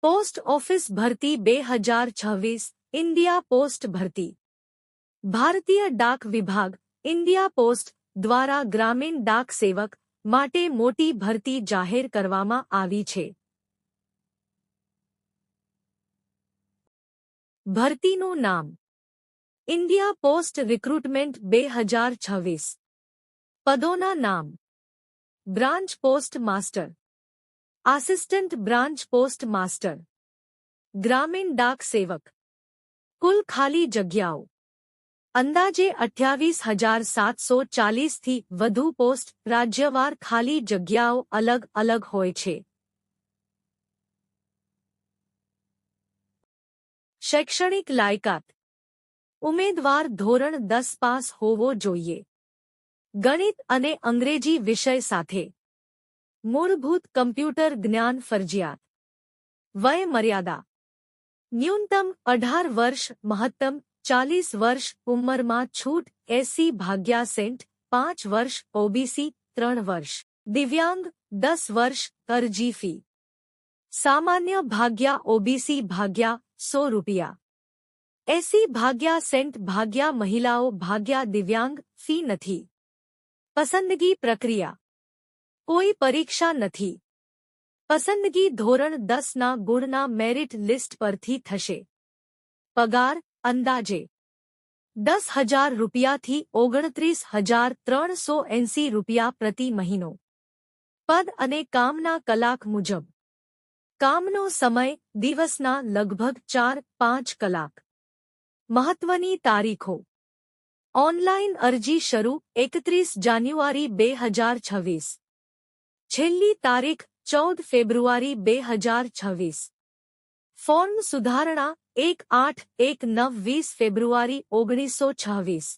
Post office ભરતી 2026 India post ભરતી ભારતીય ડાક વિભાગ ઇન્ડિયા પોસ્ટ દ્વારા ગ્રામીણ ડાક સેવક માટે મોટી ભરતી જાહેર કરવામાં આવી છે। ભરતીનું નામ ઇન્ડિયા પોસ્ટ રિક્રુટમેન્ટ 2026 પદોના નામ branch post master assistant branch post master ગ્રામીણ ડાક સેવક કુલ ખાલી જગ્યાઓ અંદાજે 28,740 થી વધુ પોસ્ટ રાજ્યવાર ખાલી જગ્યાઓ અલગ અલગ હોય છે। શૈક્ષણિક લાયકાત ઉમેદવાર ધોરણ 10 પાસ હોવો જોઈએ। ગણિત અને અંગ્રેજી વિષય સાથે મૂળભૂત કમ્પ્યુટર જ્ઞાન ફરજિયાત। વય મર્યાદા ન્યૂનતમ 18 વર્ષ મહત્તમ 40 વર્ષ ઉંમરમાં છૂટ SC/સેન્ટ 5 વર્ષ OBC 3 વર્ષ દિવ્યાંગ 10 વર્ષ અરજી ફી સામાન્ય ભાગ્યા OBC ભાગ્યા 100 રૂપિયા SC/સેન્ટ ભાગ્યા મહિલાઓ ભાગ્યા દિવ્યાંગ ફી નથી। પસંદગી પ્રક્રિયા કોઈ પરીક્ષા નથી। પસંદગી ધોરણ 10 ના ગુણના મેરિટ લિસ્ટ પરથી થશે। પગાર અંદાજે 10,000 રૂપિયાથી 29,380 રૂપિયા પ્રતિ મહિનો। પદ અને કામના કલાક મુજબ કામનો સમય દિવસના લગભગ 4-5 કલાક। મહત્વની તારીખો ઓનલાઇન અરજી શરૂ 31 જાન્યુઆરી 2026 છેલ્લી તારીખ 14 ફેબ્રુઆરી 2026 ફોર્મ સુધારણા 1/8/19 20 ફેબ્રુઆરી 1926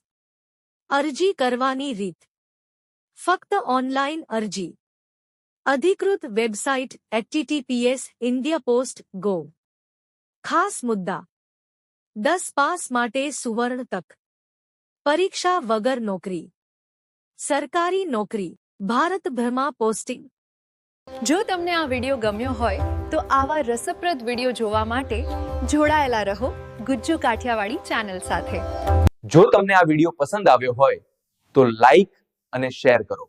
અરજી કરવાની રીત ફક્ત ઓનલાઇન અરજી અધિકૃત વેબસાઇટ https://indiapost.gov ખાસ મુદ્દા 10 પાસ માટે સુવર્ણ તક પરીક્ષા વગર નોકરી સરકારી નોકરી ભારતભરમાં પોસ્ટિંગ। જો તમને આ વિડિયો ગમ્યો હોય તો આવા રસપ્રદ વિડિયો જોવા માટે જોડાયેલા રહો ગુજ્જુ કાઠિયાવાડી ચેનલ સાથે। જો તમને આ વિડિયો પસંદ આવ્યો હોય તો લાઈક અને શેર કરો।